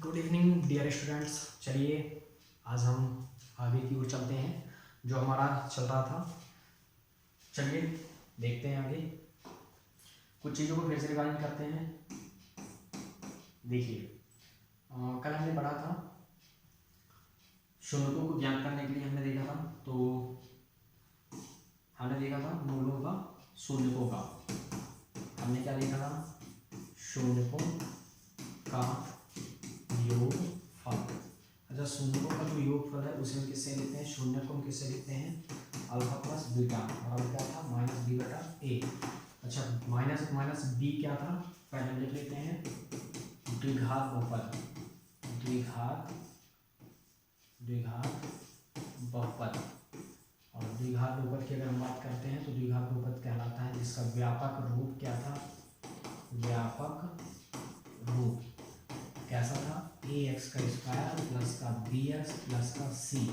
Good evening dear students. चलिए आज हम आगे की ओर चलते हैं जो हमारा चल रहा था। चलिए देखते हैं आगे कुछ चीज़ों को फिर से रिवाइंड करते हैं। देखिए कल हमने पढ़ा था शून्यकों को ज्ञात करने के लिए हमने देखा था, तो हमने देखा था मूलों का शून्यकों का। हमने क्या देखा था? शून्यकों का योगफल। अच्छा, शून्यकों का जो योगफल है उसे हम किससे लिखते हैं? शून्य को हम किससे लिखते हैं? अल्फा प्लस बीटा बराबर क्या था? माइनस बी बटा ए। अच्छा, माइनस माइनस बी क्या था? पहले हम लिख लेते हैं द्विघात बहुपद। द्विघात बहुपद। और द्विघात बहुपद की अगर हम बात करते हैं तो द्विघात बहुपद कहलाता है जिसका व्यापक रूप क्या था? व्यापक रूप कैसा था? ए एक्स का स्क्वायर प्लस का बी एक्स प्लस का सी,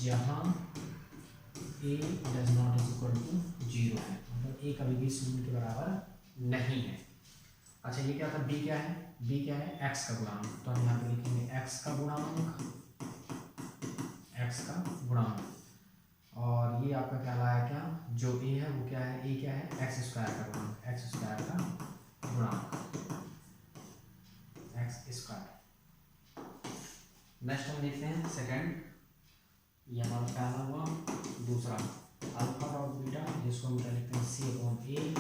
जहाँ ए does not is equal to 0 है, मतलब ए कभी भी शून्य के बराबर नहीं है। अच्छा, ये क्या था? बी क्या है? बी क्या है? एक्स का गुणांक। तो हम यहाँ पे लिखेंगे एक्स का गुणांक, एक्स का गुणांक। और ये आपका क्या लाया? क्या जो ए है वो क्या है? ए क्या है? एक्स स्क्वायर का गुणांक, एक्स स्क्वायर का गुणांक, एक्स स्क्वायर। नेक्स्ट हम देखते हैं सेकंड, ये हमारा पहला हुआ। दूसरा अल्फा और बीटा, जिसको हम क्या लिखते हैं? सी अपॉन ए।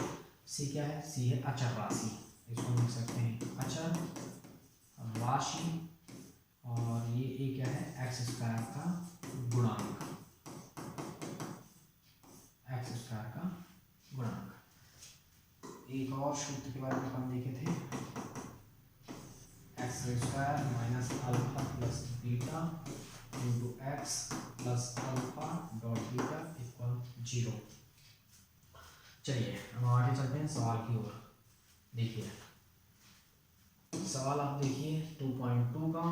सी क्या है? सी है अचर राशि, इसको हम लिख सकते हैं अचर राशि। और ये ए क्या है? एक्स स्क्वायर का गुणांक, एक्स स्क्वायर का गुणांक। एक और सूत्र के बारे में हम देखे थे, x square minus alpha plus beta into x plus alpha dot beta equal 0। चलिए हम आगे चलते हैं सवाल की ओर। देखिए सवाल आप देखिए 2.2 का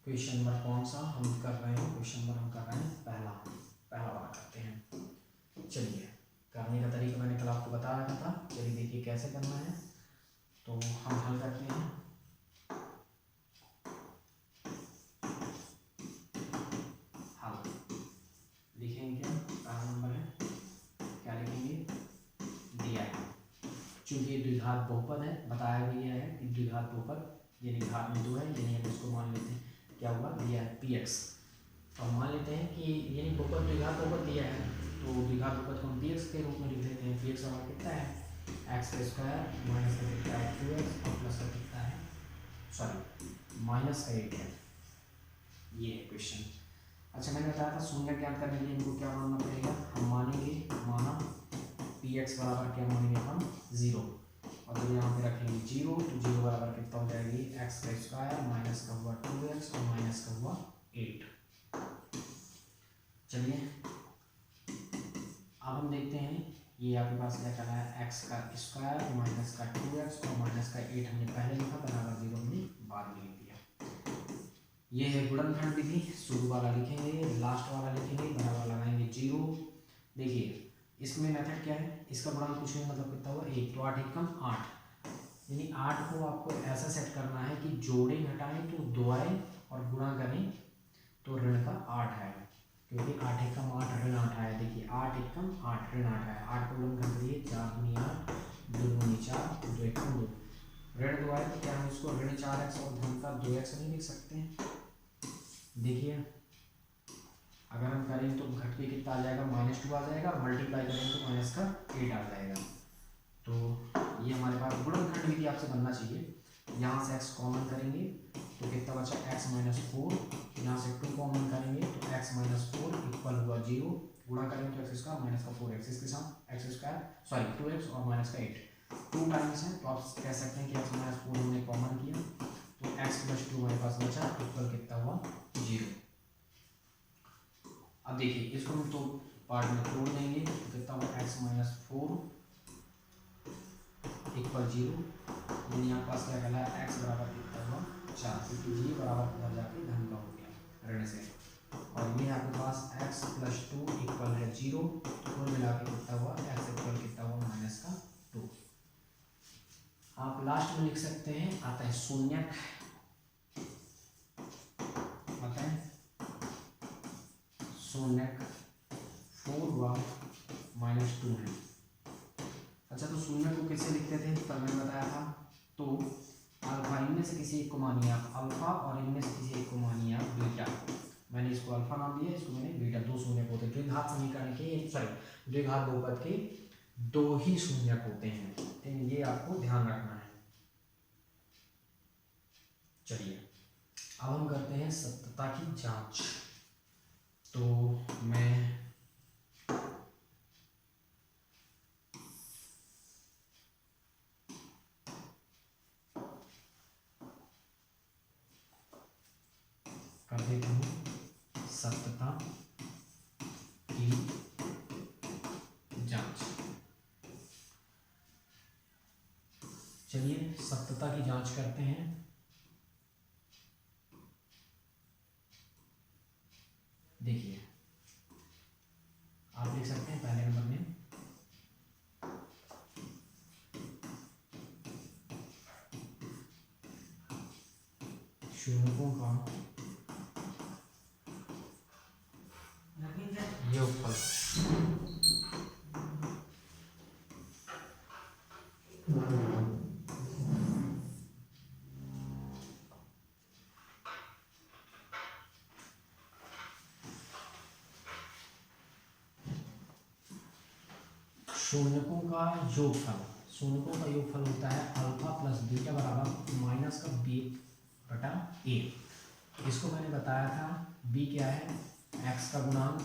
क्वेश्चन नंबर कौन सा हम कर रहे हैं? क्वेश्चन नंबर हम कर रहे हैं पहला बार करते हैं। चलिए करने का तरीका मैंने कल आपको बता रखा था। चलिए देखिए कैसे करना है, तो हम हल करते हैं। लिखेंगे क्या? पहला नंबर है, क्या लिखेंगे? दिया है, चूंकि द्विघात बहुपद है, बताया गया है कि द्विघात बहुपद यानी घात में 2 है, यानी हम इसको मान लेते हैं क्या हुआ? दिया है पी एक्स। तो हम मान लेते हैं कि यानी बहुपद द्विघात बहुपद दिया है, तो द्विघात बहुपद को हम पी एक्स के रूप में लिख लेते हैं। पी एक्स हमारा कितना है? एक्स का स्क्वायर माइनस का कितना है? 2x और प्लस का कितना है? सॉरी माइनस का 8 है। ये है क्वेश्चन। अच्छा, मैंने बताया था शून्य ज्ञात करने के लिए इनको क्या मानना पड़ेगा? हम मानेंगे, माना पी एक्स बराबर क्या मानेंगे हम? 0। और जब यहाँ पे रखेंगे 0 तो 0 बराबर कितना हो जाएगी? एक्स का स्क्वायर माइनस का हुआ 2x और माइनस का हुआ 8। चलिए अब हम देखते हैं ये आपके पास क्या करना है? एक्स का स्क्वायर माइनस का 2x और माइनस का 8 हमने पहले लिखा, बराबर 0 हमने बाद में लिख दिया। ये है गुणनखंड विधि। शुरू वाला लिखेंगे, लास्ट वाला लिखेंगे, बराबर लगाएंगे 0। देखिए इसमें मेथड क्या है? इसका गुणांक कुछ नहीं, मतलब कितना हुआ? 1। तो 8 एकम 8, यानी 8 को आपको ऐसा सेट करना है कि जोड़ें घटाएं तो 2 आए और गुणा करें तो ऋण का 8 है, क्योंकि 8 एकम 8 ऋण 8 आया। देखिए 8 एकम 8 ऋण 8 आया। 8 को गुण कर दिए, 4 दूनी 8, 2 दूनी 4, 2 एकम 2, ऋण 2 आए तो क्या हम इसको ऋण 4x और धन का 2x नहीं लिख सकते हैं? देखिए अगर हम करें तो घट के कितना आ जाएगा? -2 आ जाएगा, मल्टीप्लाई करेंगे तो माइनस का 8 आ जाएगा। तो ये हमारे पास गुणनखंड विधि आपसे बनना चाहिए। यहाँ से x कॉमन करेंगे तो कितना बचा? x minus 4। यहाँ से 2 कॉमन करेंगे तो x माइनस 4 इक्वल हुआ 0। गुणा करेंगे तो एक्स स्क्वायर माइनस का 4x, इसके साथ एक्स स्क्वायर सॉरी 2x और माइनस का 8 2 टाइम्स है, तो आप कह सकते हैं कि x माइनस 4 हमने कॉमन किया तो x प्लस 2 हमारे पास बचा, इक्वल कितना हुआ? 0। अब देखिए इसको हम तो पार्ट में तोड़ देंगे तो कितना हुआ? x माइनस 4 इक्वल 0, यानी आपके पास क्या कहला है? x बराबर कितना हुआ? 4, क्योंकि जी बराबर उधर जाके धन का हो गया ऋण से। और ये आपके पास x प्लस 2 इक्वल है 0, कुल मिला के कितना हुआ? x इक्वल कितना हुआ? माइनस का 2। आप लास्ट में लिख सकते हैं, आता है शून्यक। शून्यक 4 व -2 है। अच्छा, तो शून्य को किससे लिखते थे, कल मैंने बताया था। तो अल्फा, इनमें से किसी एक को मानिए आप अल्फा और इनमें से किसी एक को मानिए आप बीटा। मैंने इसको अल्फा नाम दिया, इसको मैंने बीटा। दो शून्यक होते हैं द्विघात समीकरण के, सॉरी द्विघात बहुपद के दो ही शून्यक होते हैं, तो ये आपको ध्यान रखना है। चलिए अब हम करते हैं सत्यता की जांच। तो मैं कर देता हूँ सत्यता की जांच। चलिए सत्यता की जांच करते हैं। देखिए आप लिख सकते हैं पहले नंबर में शून्यकों का योगफल। शून्यकों का योगफल, शून्यकों का योगफल होता है अल्फा प्लस बीटा बराबर माइनस का b बटा a। इसको मैंने बताया था, b क्या है, x का गुणांक,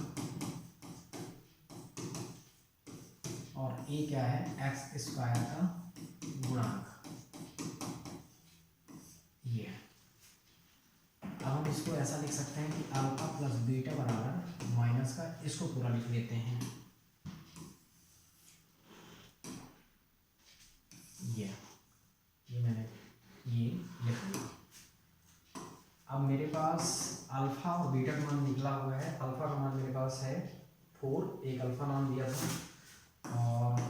और a क्या है, x स्क्वायर का गुणांक। ये अब हम इसको ऐसा लिख सकते हैं कि अल्फा प्लस बीटा बराबर माइनस का, इसको पूरा लिख लेते हैं। ये मैंने ये लिख लिया। अब मेरे पास अल्फा और बीटा का मान निकला हुआ है। अल्फा का मान मेरे पास है 4, एक अल्फा नाम दिया था और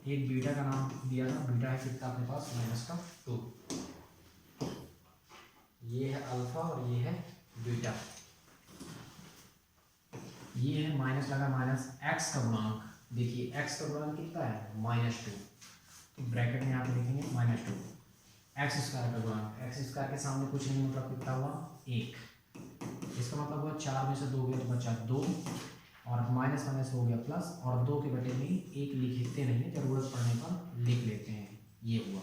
एक बीटा का नाम दिया था। बीटा है कितना अपने पास, -2। ये है अल्फा और ये है बीटा। ये है माइनस लगा, माइनस x का गुणांक। देखिए x का गुणांक कितना है, -2। तो ब्रैकेट में आप लिखेंगे -2, एक्स स्क्वायर का गुणांक। एक्स स्क्वायर के सामने कुछ नहीं, मतलब कितना हुआ, 1। इसका मतलब हुआ 4 में से 2 गया तो बचा 2, और माइनस माइनस हो गया प्लस, और 2 के बटे में 1 लिखते नहीं है, जरूरत पड़ने पर लिख लेते हैं। ये हुआ।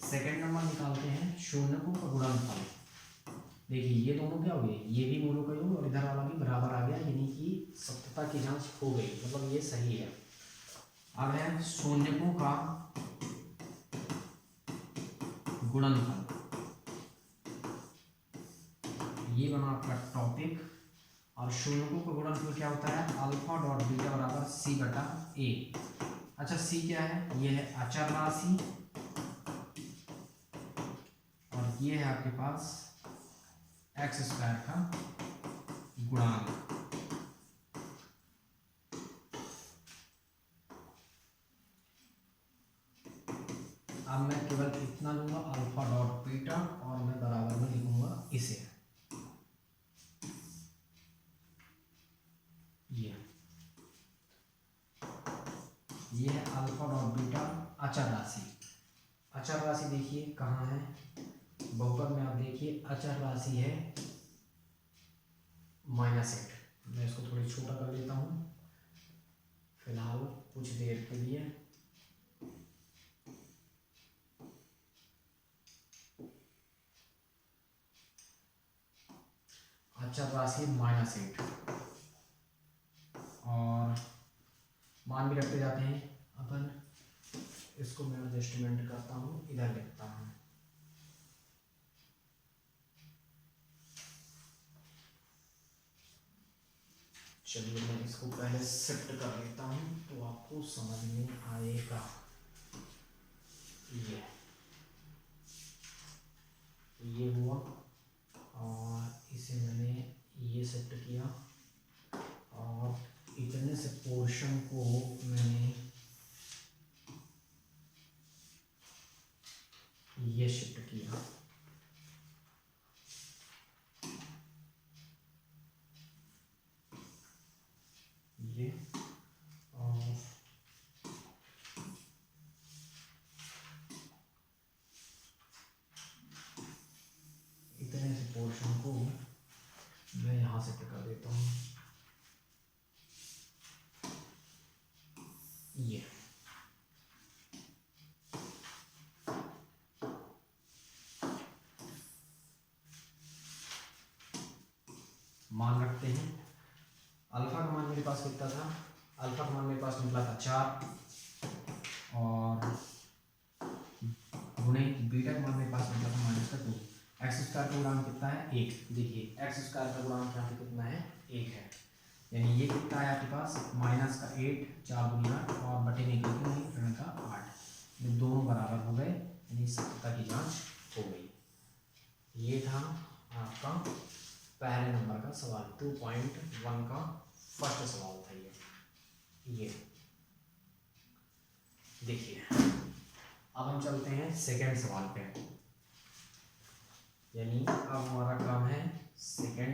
सेकंड नंबर निकालते हैं शून्यकों का गुणनफल। देखिए ये दोनों क्या हो गए, ये भी मूलों का योग और इधर वाला भी बराबर आ गया, यानी कि सत्यता की जांच हो गई, मतलब ये सही है। अब है शून्यकों का गुणनफल। ये बना आपका टॉपिक। और शून्यकों का गुणनफल क्या होता है, अल्फा डॉट बीटा बराबर c बटा a। अच्छा c क्या है, ये है अचर राशि, और ये है आपके पास एक्स स्क्वायर का गुणांक। अब मैं केवल इतना लूंगा अल्फा डॉट बीटा, और मैं बराबर में लिखूंगा इसे। ये है अल्फा डॉट बीटा अचर राशि। अचर राशि देखिए कहाँ है, बहुपद में आप देखिए अचर राशि है -8। मैं इसको थोड़ी छोटा कर लेता हूँ फिलहाल कुछ देर के लिए। अचर राशि -8, और मान भी रखते जाते हैं अपन। इसको मैं एडजस्टमेंट करता हूँ, इधर लिखता हूँ। चलिए मैं इसको पहले शिफ्ट कर लेता हूँ तो आपको समझ में आएगा। ये हुआ, और इसे मैंने ये शिफ्ट किया, और इतने से पोर्शन को मैंने ये शिफ्ट किया। मान रखते हैं। अल्फा का मान मेरे पास कितना था, अल्फा का मान मेरे पास निकला था 4 और गुणे बीटा का मान मेरे पास निकला था -2। एक्स स्क्वायर का गुणांक कितना है 1। देखिए एक्स स्क्वायर का गुणांक यहाँ पे कितना है 1 है, यानी ये कितना है आपके पास -8 4 गुना और बटे में ऋण का 8, ये दोनों बराबर हो गए, यानी सत्यता की जांच हो गई। ये था आपका पहले नंबर का सवाल 2.1 का फर्स्ट सवाल था ये। देखिए अब हम चलते हैं सेकंड सवाल पे, यानी अब हमारा काम है सेकंड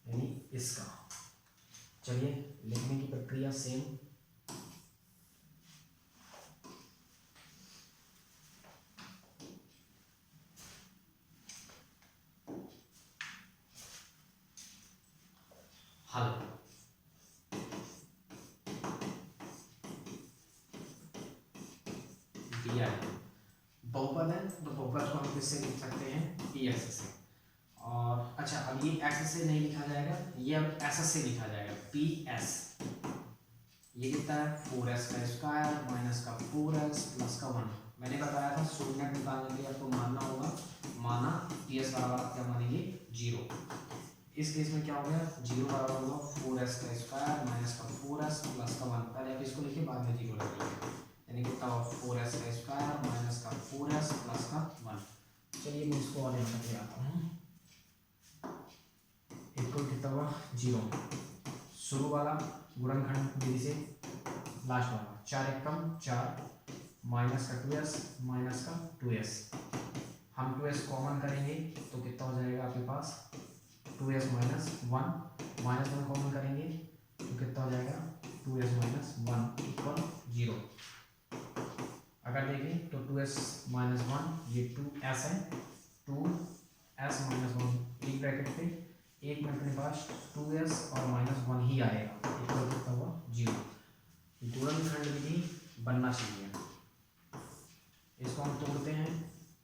यानी इसका। चलिए लिखने की प्रक्रिया सेम। हल दिया है, बहुपद है तो बहुपद को हम किससे लिख सकते हैं px से। और अच्छा अब ये x से नहीं लिखा जाएगा, ये अब s से लिखा जाएगा ps। ये कितना है 4s का स्क्वायर माइनस का 4s प्लस का 1। मैंने बताया था शून्य निकालने के लिए आपको मानना होगा, माना ps बराबर आप क्या मानेंगे 0। इस केस में क्या हो गया 0 बराबर होगा 4s का स्क्वायर माइनस का 4s प्लस का 1। पहले आप इसको लिखिए बाद में 0 लगाइए, यानी कितना हुआ 4s का स्क्वायर माइनस का 4s प्लस का 1। चलिए मैं इसको और यहाँ पे आता हूँ, इक्वल कितना हुआ 0। शुरू वाला गुणनखंड विधि से लास्ट वाला 4 एकम 4 माइनस का 2s माइनस का 2s। हम 2s कॉमन करेंगे तो कितना हो जाएगा आपके पास 2s माइनस 1 कॉमन करेंगे तो कितना हो जाएगा 2s माइनस 1 इक्वल 0। अगर देखें तो 2s माइनस 1 ये 2s है, 2s माइनस 1 एक ब्रैकेट पे एक मिनट में पास 2s और -1 ही आएगा, इक्वल कितना हुआ 0। गुणनखंड विधि बनना चाहिए, इसको हम तोड़ते हैं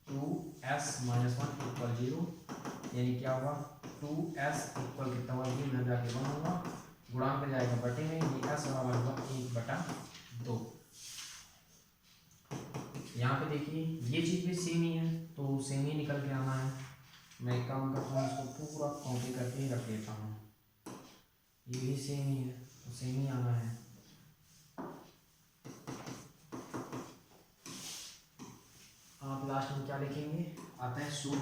2s माइनस 1 इक्वल 0, यानी क्या हुआ 2s इक्वल कितना हुआ 0 इधर जाके 1 होगा, गुणांक पे जाएगा बटे में, ये s बराबर होगा 1/2। यहाँ पे देखिए ये चीज़ भी सेम ही है तो सेम ही निकल के आना है। मैं एक काम करता हूँ इसको पूरा कॉपी करके ही रख लेता हूँ, ये भी सेम ही है तो सेम ही आना है। आप लास्ट में क्या लिखेंगे, आता है 0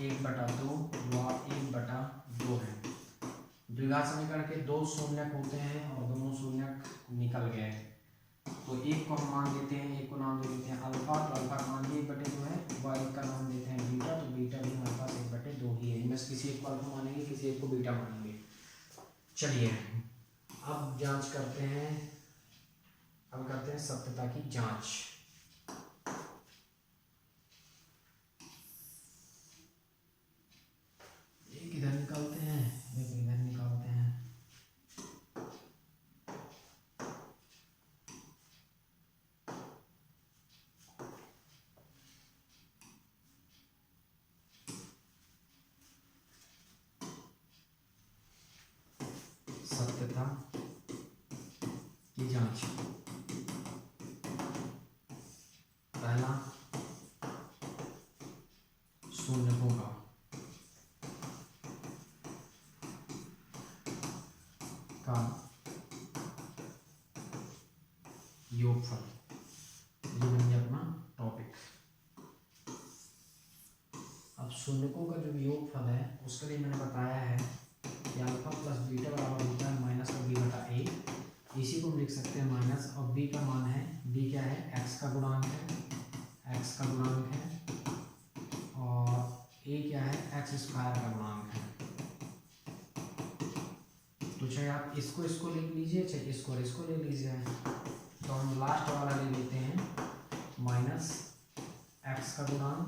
1/2 और 1/2 है। द्विघात समीकरण के 2 शून्यक होते हैं और दोनों शून्यक निकल गए, तो एक को हम मान देते हैं, एक को नाम दे देते हैं अल्फा, तो अल्फा का मान 1/2 है, y का नाम देते हैं बीटा, तो बीटा भी हमारे पास 1/2 ही है। इनमें से किसी एक को अल्फा मानेंगे, किसी एक को बीटा मानेंगे। चलिए अब जांच करते हैं, अब करते हैं सत्यता की जांच। एक इधर निकालते हैं, एक इधर निकालते हैं। सत्यता की जांच, पहला शून्यकों का योगफल, ये बन गया अपना टॉपिक। अब शून्यकों का जो योगफल है उसके लिए मैंने बताया है कि अल्फा प्लस बीटा बराबर होता है माइनस का b/a। इसी को हम लिख सकते हैं माइनस, और b का मान है, b क्या है x का गुणांक है, x का गुणांक है, और a क्या है x स्क्वायर का गुणांक है। तो चाहे आप इसको लिख लीजिए, चाहे इसको ले लीजिए, तो हम लास्ट वाला ले लेते हैं माइनस x का गुणांक,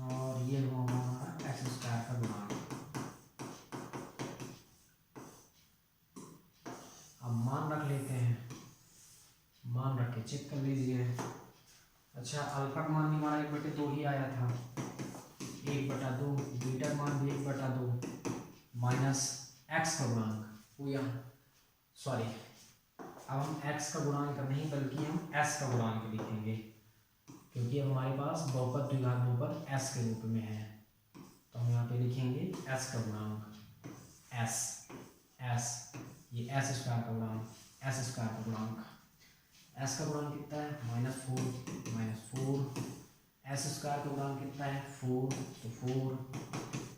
और ये हुआ हमारा x स्क्वायर का गुणांक। अब मान रख लेते हैं, मान रख के चेक कर लीजिए। अच्छा, अल्फा का मान भी हमारा 1/2 ही आया था, 1/2, बीटा का मान भी 1/2 माइनस एक्स का गुणांक वो यहाँ, सॉरी अब हम x का गुणांक नहीं बल्कि हम s का गुणांक लिखेंगे, क्योंकि अब हमारे पास बहुपद द्विघात बहुपद s के रूप में है, तो हम यहाँ पे लिखेंगे s का गुणांक, s ये s स्क्वायर का गुणांक, s स्क्वायर का गुणांक, s का गुणांक कितना है -4, s स्क्वायर का गुणांक कितना है 4, तो 4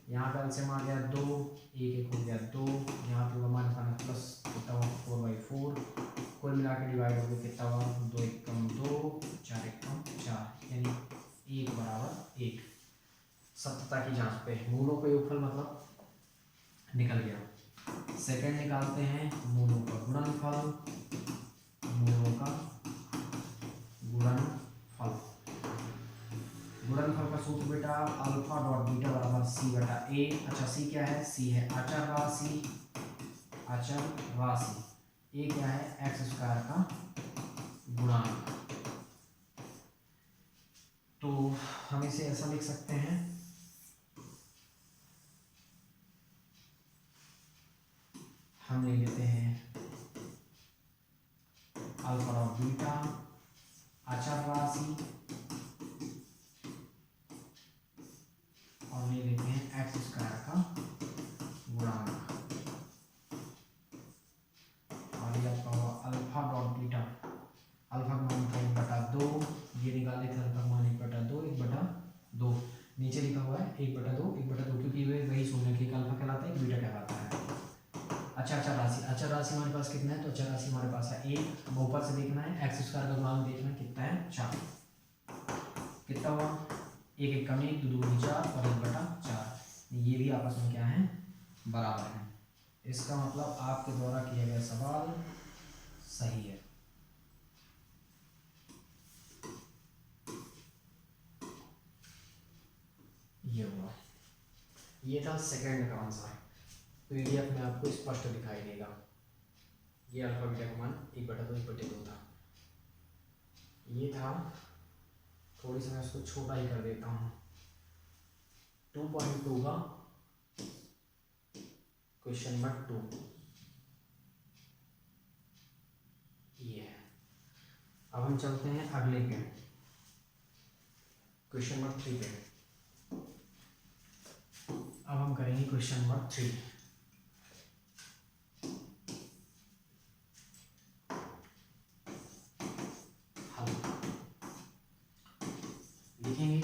यहाँ पे एलसीएम आ गया 2, 1 हो गया 2, यहाँ पे हमारे प्लस कितना हुआ 4/4, कुल मिला के डिवाइड हो गया कितना हुआ 2 1 कम 2, 4 1 कम 4, यानी 1 बराबर 1। सत्यता की जांच पे मूलों का योगफल मतलब निकल गया। सेकंड निकालते हैं मूलों का गुणनफल, मूलों का गुणनफल। गुणनफल का सूत्र बेटा अल्फा डॉट बीटा बराबर c/a। अच्छा c क्या है, c है अचर राशि, a क्या है एक्स स्क्वायर का गुणांक। तो हम इसे ऐसा लिख सकते हैं, हम ले लेते हैं अल्फा डॉट बीटा अचर राशि और ले लेते हैं एक्स स्क्वायर का गुणांक, और ये आपका हुआ अल्फा डॉट बीटा, अल्फा का मान था 1/2, ये निकाले थे अल्फा का मान 1/2, 1/2 नीचे लिखा हुआ है 1/2, क्योंकि वे वही शून्य की अल्फा कहलाता है, बीटा कहलाता है। अच्छा अचर राशि हमारे पास कितना है, तो अचर राशि हमारे पास है 1, बहुपद से देखना है, एक्स स्क्वायर का गुणांक देखना है कितना है 4, कितना हुआ 1 1 कम 1 2 2 4 और 1/4, ये भी आपस में क्या है बराबर है। इसका मतलब आपके द्वारा किया गया सवाल सही है। ये हुआ, ये था सेकंड का आंसर। पीडीएफ में आपको स्पष्ट दिखाई देगा। ये अल्फा बीटा का मान 1/2 1/2 था। ये था, थोड़ी सी मैं इसको छोटा ही कर देता हूँ, 2.2 का क्वेश्चन नंबर 2 ये है। अब हम चलते हैं अगले पे, क्वेश्चन नंबर 3 पे। अब हम करेंगे क्वेश्चन नंबर 3। हल लिखेंगे,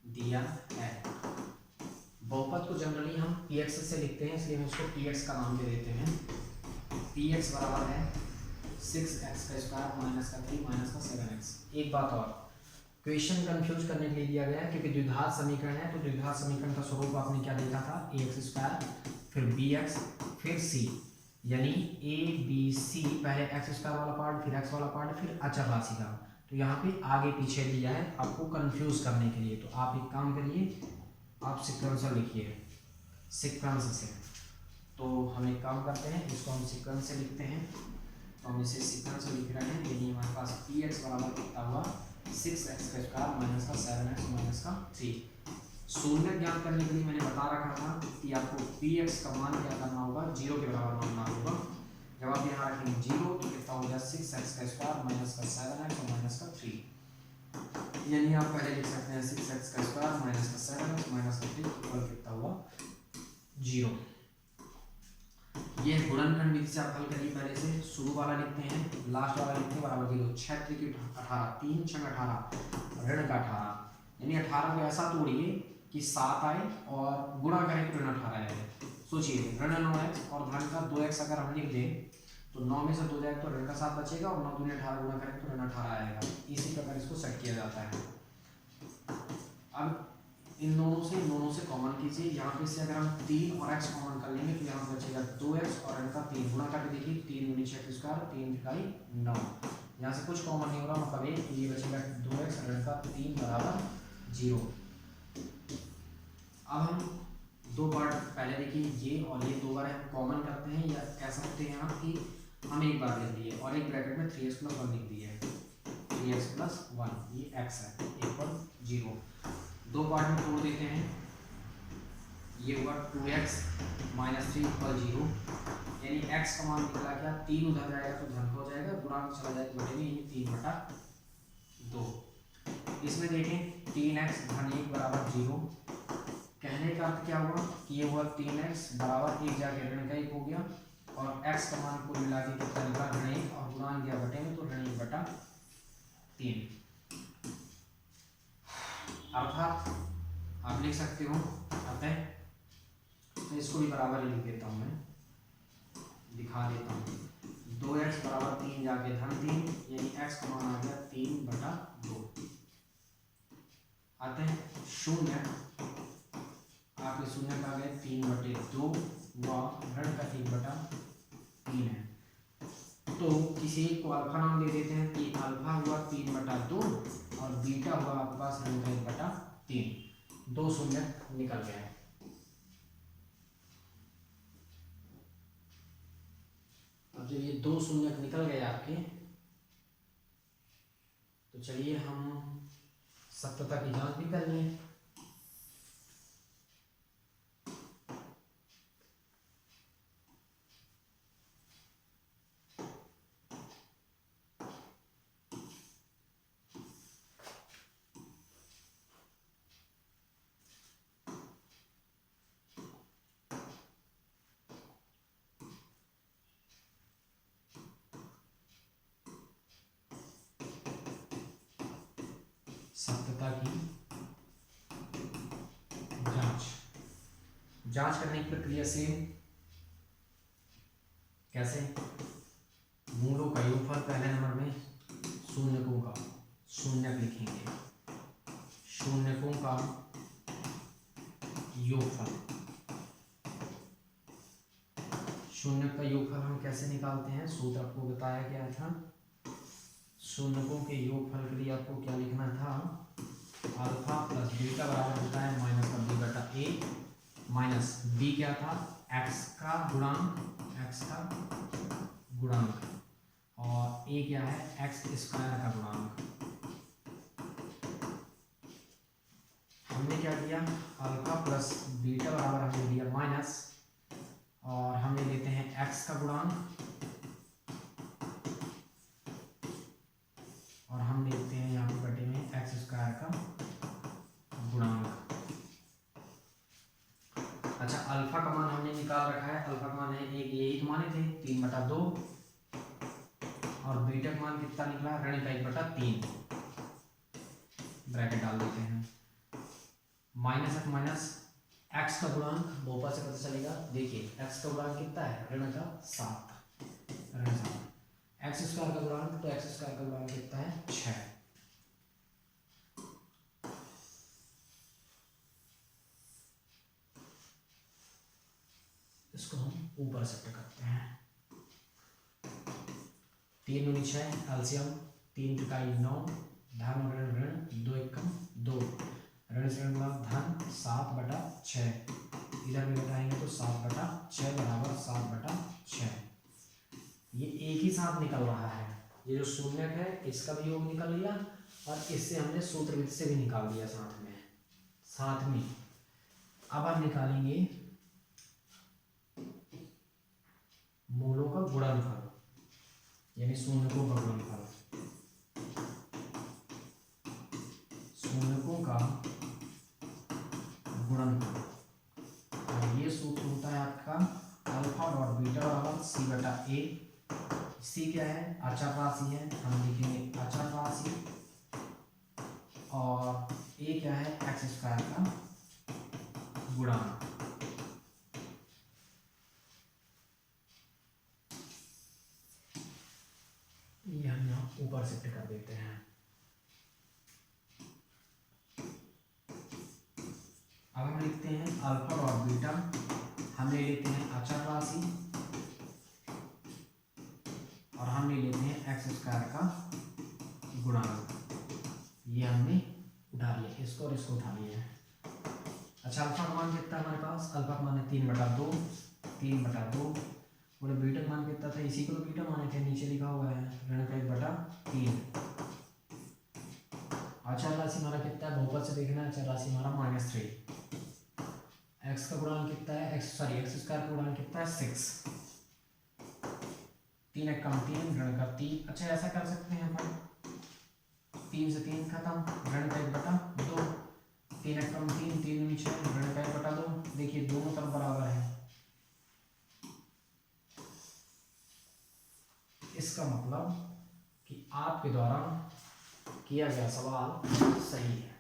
दिया है बहुपद को जनरली हम px से लिखते हैं, इसलिए हम इसको px का नाम दे देते हैं। px बराबर है 6x का स्क्वायर माइनस का 3 माइनस का 7x। एक बात और, क्वेश्चन कंफ्यूज करने के लिए दिया गया है, क्योंकि द्विघात समीकरण है, तो द्विघात समीकरण का स्वरूप आपने क्या देखा था, ax स्क्वायर फिर bx फिर c, यानी a b c, पहले एक्स स्क्वायर वाला पार्ट फिर एक्स वाला पार्ट फिर अचर राशि का। तो यहाँ पे आगे पीछे दिया है आपको कंफ्यूज करने के लिए। तो आप एक काम करिए, आप सीक्वेंस लिखिए, सीक्वेंस से। तो हम एक काम करते हैं, इसको हम सीक्वेंस से लिखते हैं, तो हम इसे सीक्वेंस से लिख रहे हैं। यानी हमारे पास px बराबर कितना हुआ 6x का स्क्वायर माइनस का 7x माइनस का 3। शून्य ज्ञात करने के लिए मैंने बता रखा था कि आपको px का मान क्या करना होगा, 0 के बराबर मानना होगा। जब आप यहाँ रखेंगे 0 तो कितना हो जाए 6x का स्क्वायर माइनस का 7x और माइनस का 3। यानी आप पहले लिख सकते हैं 6x का स्क्वायर माइनस का 7x माइनस का 3 इक्वल कितना हुआ 0। ये गुणनखंड विधि से आप हल करिए। पहले से शुरू वाला लिखते हैं, लास्ट वाला लिखते हैं बराबर 0। 6 3 18, 3 6 18, ऋण का 18, यानी 18 को ऐसा तोड़िए कि 7 आए और गुणा करें तो ऋण 18 आए। सोचिए ऋण 9x और धन का 2x अगर हम लिख दें तो 9 में से 2 जाए तो ऋण का 7 बचेगा और 9 दूनी 18 गुणा करें तो ऋण 18 आएगा। इसी प्रकार इसको सेट किया जाता है। अब इन दोनों से कॉमन कीजिए। यहाँ पे से अगर हम 3 और x कॉमन कर लेंगे तो यहाँ पर बचेगा 2x और ऋण का 3 गुणा करके देखिए 3 गुनी 6 स्क्वायर 3 इकाई 9। यहाँ से कुछ कॉमन नहीं हो रहा, मतलब ये बचेगा 2x ऋण का 3 बराबर 0। अब हम दो पार्ट पहले देखिए, ये और ये दो बार हम कॉमन करते हैं, या कह सकते हैं आप कि हम एक बार लिख दिए और एक ब्रैकेट में 3x + 1 लिख दिए। 3x+1, ये x है इक्वल 0। दो पार्ट में तोड़ देते हैं, ये हुआ 2x - 3 = 0, यानी x का मान निकला क्या, 3 उधर जाएगा तो धन हो जाएगा, गुणांक चला जाएगा बटे में, यानी 3/2। इसमें देखें 3x धन 1 बराबर 0, कहने का अर्थ क्या हुआ कि ये हुआ 3x बराबर 1 जाके ऋण का 1 हो गया, और x का मान कुल मिला के कितना निकला, ऋण 1, और गुणांक गया बटे में तो ऋण 1/3। अर्थात आप लिख सकते हो, अतः तो इसको भी बराबर ही लिख देता हूँ, मैं दिखा देता हूँ। 2x बराबर 3 जाके धन 3, यानी x का मान आ गया 3/2। आते हैं शून्य, आपके शून्य का गए 3/2 व ऋण का 1/3 है। तो किसी एक को अल्फा नाम दे देते हैं कि अल्फा हुआ 3/2 और बीटा हुआ आपके पास ऋण का 1/3। दो शून्य निकल गए। अब जब ये दो शून्य निकल गए आपके, तो चलिए हम सत्यता की जांच भी कर लें। सत्यता की जांच करने की प्रक्रिया से कैसे, मूलों का योगफल पहले नंबर में, शून्यकों का शून्यक लिखेंगे, शून्यकों का योगफल। शून्यक का योगफल हम कैसे निकालते हैं, सूत्र आपको बताया गया था। शून्यकों के योगफल के लिए आपको क्या लिखना था, अल्फा प्लस बीटा बराबर होता है -b/a माइनस b क्या था, x का गुणांक, और a क्या है, x² का गुणांक। हमने क्या किया, अल्फा प्लस बीटा बराबर हमने लिया माइनस, और हमने लेते हैं x का गुणांक, और हम लेते हैं यहाँ पे बटे में x² का गुणांक। अच्छा, अल्फा का मान हमने निकाल रखा है, अल्फा का मान है एक, यही तो माने थे 3/2, और बीटा का मान कितना निकला, ऋण का 1/3। ब्रैकेट डाल देते हैं, माइनस x का गुणांक बहुपद से पता चलेगा। देखिए x का गुणांक कितना है, ऋण का 7, x² का गुणांक, तो x² का गुणांक कितना है, 6। इसको हम ऊपर शिफ्ट करते हैं, 3 दूनी 6, एलसीएम 3 त्रिकाई 9, धन ऋण ऋण 2 एकम 2, ऋण से ऋण धन 7/6, इधर भी बताएंगे तो 7/6 बराबर 7/6। ये एक ही साथ निकल रहा है, ये जो शून्यक है इसका भी योग निकल लिया, और इससे हमने सूत्रविधि से भी निकाल दिया साथ में। अब हम निकालेंगे मूलों का गुणनफल, यानी शून्यकों का गुणनफल। शून्यकों का गुणनफल, और ये सूत्र होता है आपका अल्फा डॉट बीटा बराबर c/a। c क्या है, अचर राशि है, हम लिखेंगे अचर राशि, और a क्या है, x² का गुणांक। ये हम यहाँ ऊपर शिफ्ट कर देते हैं। अब हम लिखते हैं अल्फा और बीटा, हम ले लेते हैं अचर राशि, और हम ले लेते हैं x² का गुणांक। ये हमने उठा लिया, इसको और इसको उठा लिया है। अच्छा, अल्फा का मान कितना हमारे पास, अल्फा का मान है 3/2, बोले बीटा का मान कितना था, इसी को तो बीटा माने थे, नीचे लिखा हुआ है ऋण का 1/3। अचर राशि हमारा कितना है, बहुपद से देखना है, अचर राशि हमारा -3। एक्स का गुणांक कितना है, एक्स स्क्वायर का गुणांक कितना है 6। 3 एक कम 3 ऋण का 3। अच्छा ऐसा कर सकते हैं अपन, 3 से 3 खत्म, ऋण का 1/2, 3 एक कम 3, 3 दूनी 6, ऋण का 1/2। देखिए दोनों तरफ बराबर है, इसका मतलब कि आपके द्वारा किया गया सवाल सही है।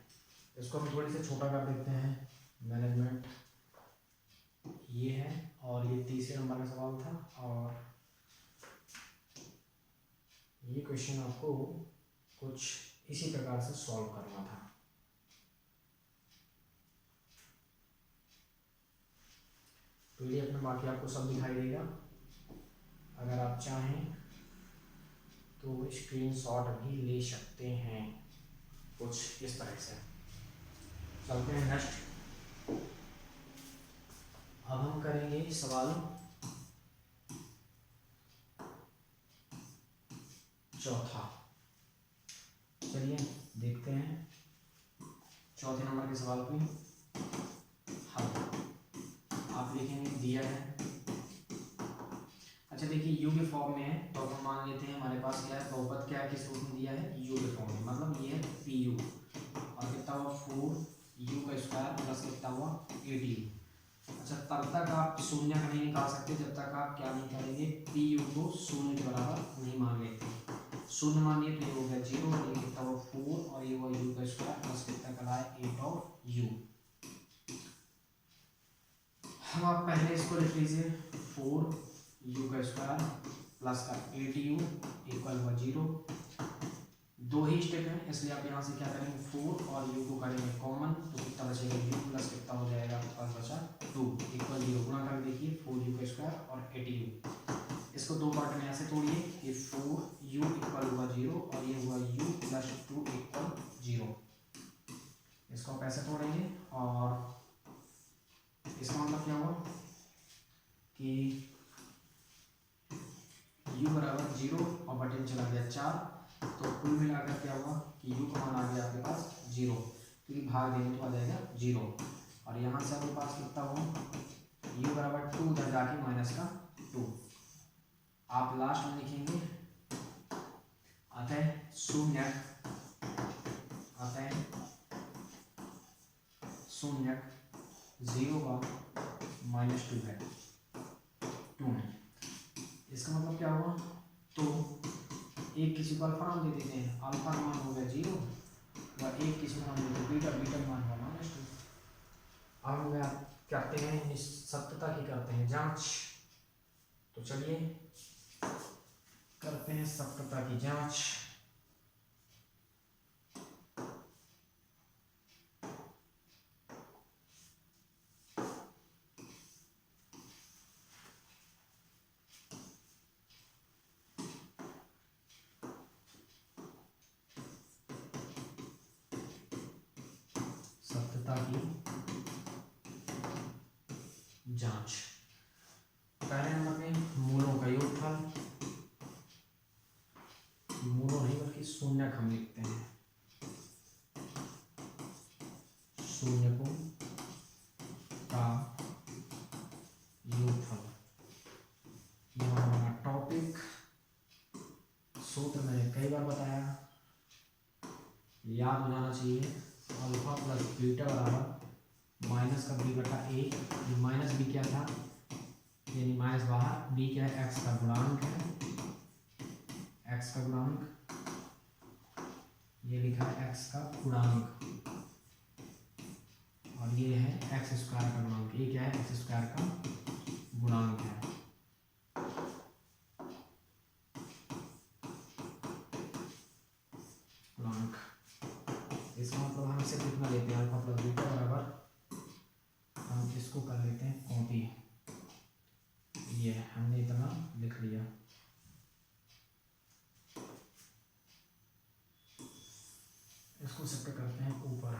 इसको हम थोड़ी से छोटा कर देते हैं, मैनेजमेंट ये है और ये तीसरे नंबर का सवाल था, और ये क्वेश्चन आपको कुछ इसी प्रकार से सॉल्व करना था। तो ये अपने बाकी आपको सब दिखाई देगा, अगर आप चाहें तो स्क्रीनशॉट भी ले सकते हैं, कुछ इस तरह से। चलते हैं नेक्स्ट। अब हम करेंगे सवाल चौथा। चलिए देखते हैं चौथे नंबर के सवाल पे हल। आप लिखेंगे दिया है। अच्छा देखिए यू के फॉर्म में है तो हम मान लेते हैं हमारे पास क्या है, बहुपद क्या किस रूप में दिया है, यू के फॉर्म में, मतलब ये है पी यू और कितना हुआ 4u का स्क्वायर प्लस कितना हुआ 8u। अच्छा तब तक आप शून्य का नहीं निकाल सकते जब तक आप क्या नहीं करेंगे, पी यू को शून्य के बराबर नहीं मान लेते। शून्य मान लिए तो ये हो गया 0 और ये कितना हुआ 4 और ये हुआ u का स्क्वायर प्लस कितना करा है 8 ऑफ u। हम आप पहले इसको लिख लीजिए 4u का स्क्वायर प्लस का 8u इक्वल हुआ 0। दो ही स्टेप है इसलिए आप यहाँ से क्या करेंगे 4 और u को करेंगे कॉमन, तो कितना बचेगा u प्लस कितना हो जाएगा आपके पास बचा 2 इक्वल 0। गुणा कर देखिए 4u का स्क्वायर और 8u, इसको दो पार्ट में ऐसे तोड़िए कि 4u इक्वल हुआ 0 और ये हुआ u प्लस 2 इक्वल 0। इसको आप ऐसे तोड़ेंगे और इसका मतलब क्या हुआ कि u बराबर 0 और बटन चला गया 4, तो कुल मिलाकर क्या हुआ कि u का मान आ गया आपके पास 0, क्योंकि भाग देंगे तो आ जाएगा 0। और यहाँ से आपके पास कितना हुआ u बराबर 2 उधर जाके माइनस का 2। आप लास्ट में लिखेंगे अतः शून्य, अतः शून्य 0 का -2 है 2 में। इसका मतलब क्या हुआ, तो एक किसी को अल्फा नाम दे देते हैं, अल्फा का मान हो गया 0 व एक किसी को मान देते हैं बीटा, बीटा का मान हुआ -2। अब हम करते हैं सत्यता की करते हैं जांच। तो चलिए करते हैं सत्यता की जांच। सत्यता की जांच। पहले नंबर में मूलों का योगफल, मूलों नहीं बल्कि शून्यक हम लिखते हैं, शून्यकों का योगफल। यह हमारा टॉपिक, सूत्र मैंने कई बार बताया, याद हो जाना चाहिए। अल्फा प्लस बीटा बराबर माइनस का b बटा a। ये माइनस b क्या था, यानी माइनस बाहर, b क्या है x का गुणांक है, x का गुणांक, ये लिखा है x का गुणांक और ये है x स्क्वायर का गुणांक। ये क्या है x स्क्वायर का गुणांक है। गुणांक इसका मतलब हम इसे कितना लेते हैं, अल्फा प्लस बीटा बराबर, हम इसको कर लेते हैं कॉपी। ये हमने इतना लिख लिया। इसको शिफ्ट करते हैं ऊपर।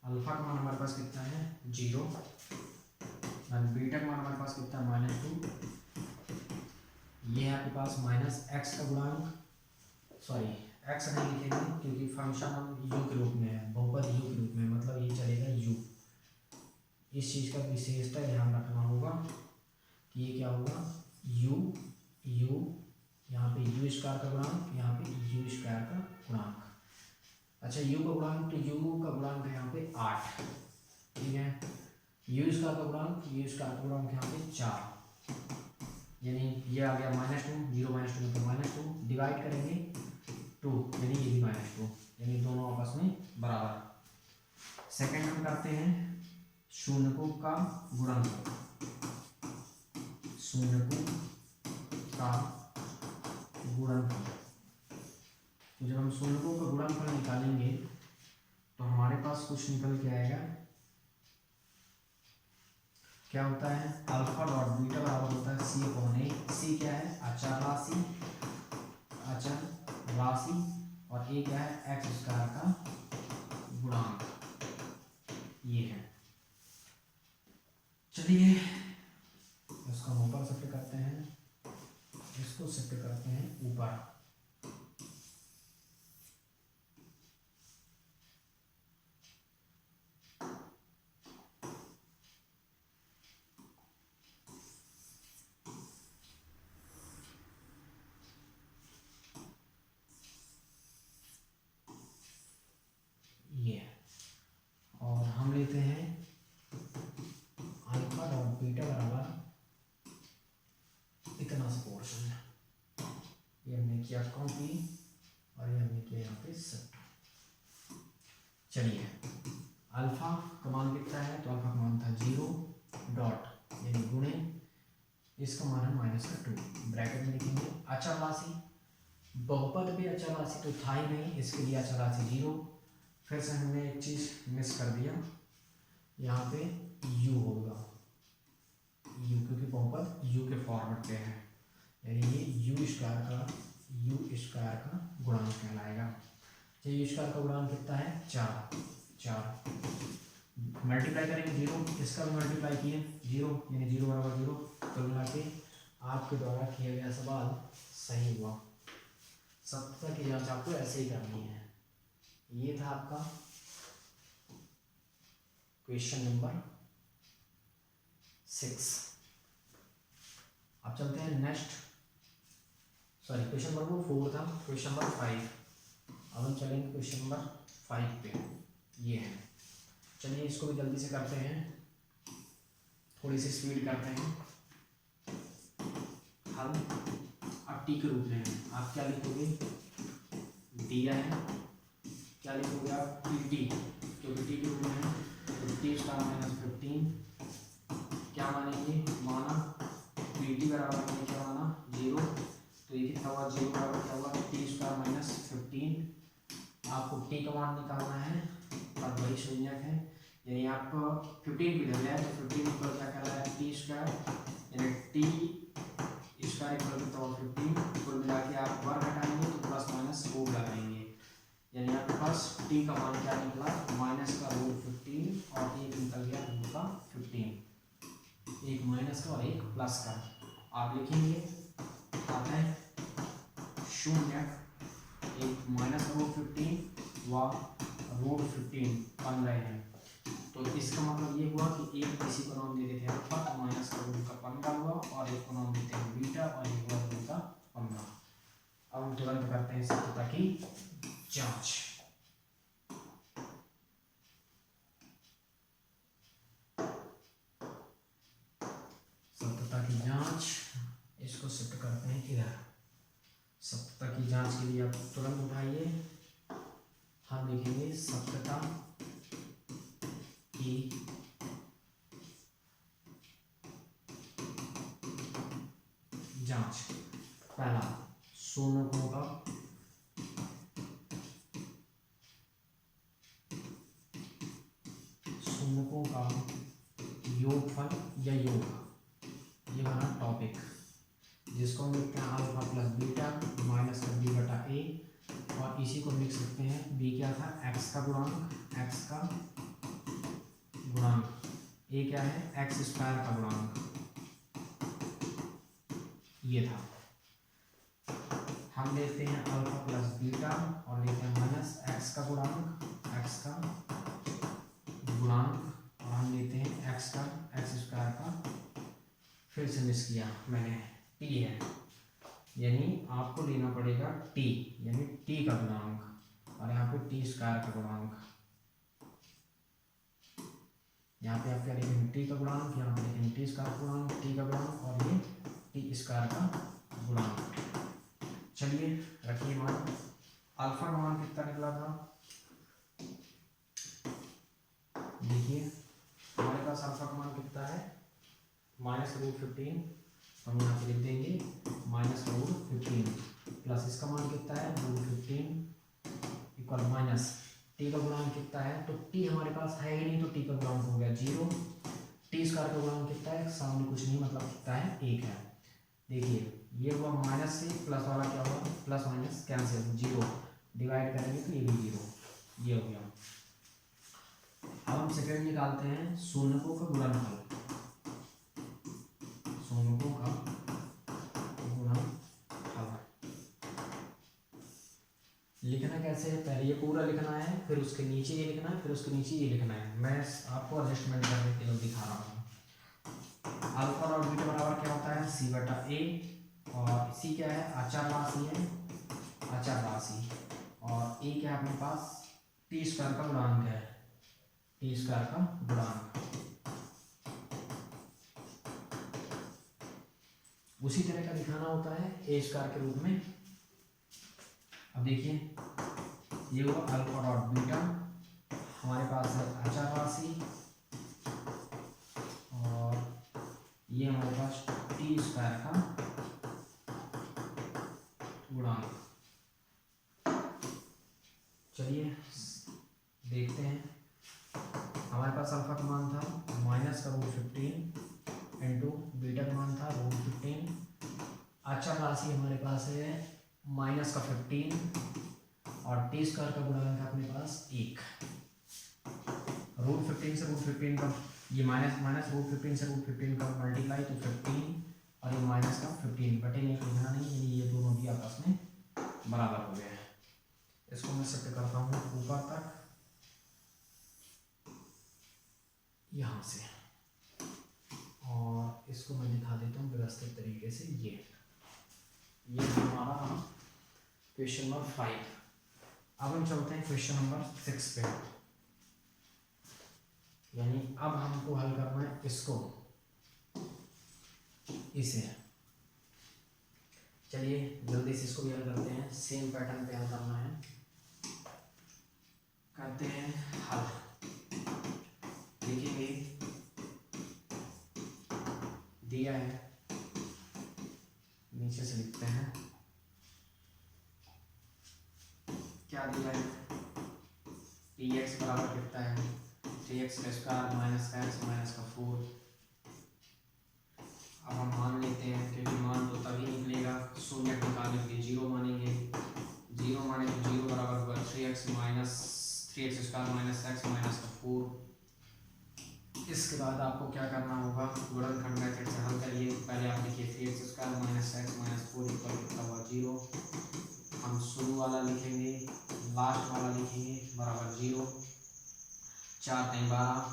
अल्फा का मान हमारे पास कितना है 0, बीटा का मान हमारे पास कितना है -2, ये है आपके पास माइनस एक्स का गुणांक, सॉरी एक्स नहीं लिखेंगे क्योंकि फंक्शन हम यू के रूप में है, बहुपद यू के रूप में, मतलब ये चलेगा यू। इस चीज़ का विशेषता ध्यान रखना होगा कि ये क्या होगा, यू यू, यहाँ पे यू स्क्वायर का गुणांक, यहाँ पे यू स्क्वायर का गुणांक। अच्छा यू का गुणांक, तो यू का गुणांक है यहाँ पे 8, ठीक है। यू स्क्वायर का गुणांक, यू स्क्वायर का गुणांक यहाँ पे 4, यानी ये आ गया -2, 0 - 2 मतलब -2, डिवाइड करेंगे 2, यानी ये भी -2, यानी दोनों आपस में बराबर। सेकंड हम करते हैं शून्यकों का गुणनफल, शून्यकों का गुणनफल। तो जब हम शून्यकों का गुणनफल निकालेंगे तो हमारे पास कुछ निकल के आएगा, क्या होता है, अल्फा डॉट बीटा बराबर होता है C/A। C क्या है, अचर राशि, अचर राशि, और A क्या है, एक्स स्क्वायर का गुणांक, ये है। चलिए इसको हम ऊपर शिफ्ट करते हैं, इसको शिफ्ट करते हैं ऊपर। ये और हम लेते हैं अल्फा डॉट बीटा बराबर इतना सा पोर्शन, ये हमने किया कॉपी और ये हमने किया यहाँ पे शिफ्ट। चलिए अल्फा का मान कितना है, तो अल्फा का मान था 0 डॉट यानी गुणे, इसका मान है -2, ब्रैकेट में लिखेंगे। अचर राशि, बहुपद भी अचर राशि तो था ही नहीं, इसके लिए अचर राशि 0। फिर से हमने एक चीज़ मिस कर दिया, यहाँ पे u होगा, u क्योंकि बहुपद u के फॉर्मेट पे है, यानी ये u स्क्वायर का गुणांक कहलाएगा। तो u स्क्वायर का गुणांक कितना है, 4 मल्टीप्लाई करेंगे 0, इसका भी मल्टीप्लाई किए 0, यानी 0 बराबर 0। तो मिला के आपके द्वारा किया गया सवाल सही हुआ। सत्य की जांच आपको ऐसे ही करनी है। ये था आपका क्वेश्चन नंबर 6। अब चलते हैं नेक्स्ट, सॉरी क्वेश्चन नंबर 4 था, क्वेश्चन नंबर 5। अब हम चलेंगे क्वेश्चन नंबर 5 पे, ये है। चलिए इसको भी जल्दी से करते हैं, थोड़ी सी स्पीड करते हैं। हम अब टी के रूप में आप क्या लिखोगे, दिया है, क्या लिखोगे आप, टी, क्योंकि टी के रूप में है तो टी स्क्वायर -15 क्या मानेंगे, माना टी बराबर हमने क्या माना 0, तो ये कितना हुआ, 0 बराबर क्या हुआ, टी स्क्वायर -15। आपको टी का मान निकालना है और बड़ी शून्यक है, यानी आपको 15 की जगह है तो 15 इक्वल क्या कह रहा है, टी स्क्वायर, यानी टी स्क्वायर इक्वल कितना हुआ 15। कुल मिला के आप वर्ग हटाएंगे तो प्लस माइनस रूट लगाएंगे, यानी आपके पास टी का मान क्या निकला, -√15 और एक निकल गया रूट का 15, एक माइनस का और एक प्लस का। आप लिखेंगे आता है शून्यक, एक -√15 व √15 बन रहे हैं, तो इसका मतलब ये हुआ कि एक किसी को नाम दे देते हैं अल्फा, तो माइनस का रूट का 15 हुआ, और एक को नाम देते हैं बीटा और एक हुआ रूट का 15। अब हम तुरंत करते हैं सत्यता की जांच। सत्यता की जांच, इसको शिफ्ट करते हैं इधर। सत्यता की जांच के लिए आप तुरंत उठाइए, हम लिखेंगे सत्यता की जांच। पहला, शून्यकों का योगफल या योग, ये हमारा टॉपिक, जिसको हम लिखते हैं अल्फा प्लस बीटा माइनस का b/a, और इसी को लिख सकते हैं b क्या था, x का गुणांक, a क्या है, x स्क्वायर का गुणांक, ये था। हम लेते हैं अल्फा प्लस बीटा और लेते हैं माइनस एक्स का गुणांक, और हम लेते हैं एक्स स्क्वायर का, फिर से मिस किया मैंने, टी है, यानी आपको लेना पड़ेगा टी, यानी टी का गुणांक, और यहाँ पे टी स्क्वायर का गुणांक, यहाँ पे आप क्या लिखेंगे टी का गुणांक, यहाँ पे लिखेंगे टी स्क्वायर का गुणांक, टी का गुणांक और ये टी स्क्वायर का गुणांक। चलिए रखिए मान, अल्फा का मान कितना निकला था, देखिए हमारे पास अल्फा का मान कितना है -√15, हम यहाँ पे लिख देंगे -√15 प्लस इसका मान कितना है √15 इक्वल माइनस टी का गुणांक कितना है, तो टी हमारे पास है ही नहीं तो टी का गुणांक हो गया 0, टी स्क्वायर का गुणांक कितना है, सामने कुछ नहीं मतलब कितना है 1 है। देखिए ये हुआ माइनस से प्लस वाला क्या हुआ, प्लस माइनस कैंसिल, 0 डिवाइड करेंगे तो ये भी 0, ये हो गया। अब हम सेकंड निकालते हैं शून्यकों का गुणनफल, शून्यकों का गुणनफल लिखना कैसे है, पहले ये पूरा लिखना है, फिर उसके नीचे ये लिखना है, फिर उसके नीचे ये लिखना है, मैं आपको एडजस्टमेंट करने के लिए दिखा रहा हूँ। अल्फा और बीटा बराबर क्या होता है c/a, और c क्या है अचर राशि है, अचर राशि, और a क्या है अपने पास टी स्क्वायर का गुणांक है, टी स्क्वायर का गुणांक। उसी तरह का दिखाना होता है ए स्क्वायर के रूप में। अब देखिए ये हुआ अल्फा डॉट बीटा, हमारे पास है अचर राशि, और ये हमारे पास टी स्क्वायर का गुणांक। चलिए देखते हैं, हमारे पास अल्फा का मान था -√15 इंटू बीटा का मान था √15, अचर राशि हमारे पास है -15 और टी स्क्वायर का गुणांक है अपने पास 1। √15 से √15 का ये -√15 से √15 का मल्टीप्लाई तो 15 और ये माइनस का 15 बटे में लिखना नहीं, यानी ये दोनों भी आपस में बराबर हो गए हैं। इसको मैं शिफ्ट करता हूँ ऊपर तक, यहाँ से, और इसको मैं दिखा देता हूँ व्यवस्थित तरीके से। ये हमारा क्वेश्चन नंबर 5। अब हम चलते हैं क्वेश्चन नंबर 6 पे, यानी अब हमको हल करना है इसको, इसे। चलिए जल्दी से इसको भी हल करते हैं, सेम पैटर्न पे हल करना है, करते हैं हल। देखिए दिया है, नीचे से लिखते हैं क्या दिया है, px बराबर कितना है 3x square minus x minus का 4। अब हम मान लेते हैं, क्योंकि मान तो तभी निकलेगा, शून्य निकालने के लिए 0 मानेंगे, 0 माने तो 0 बराबर होगा 3x square minus x minus का 4। इसके बाद आपको क्या करना होगा, गुणनखंड मेथड से हल करिए। पहले आप लिखिए 3x square minus x minus 4 equal कितना हुआ 0। हम शुरू वाला लिखेंगे, लास्ट वाला लिखेंगे बराबर 0। 4 3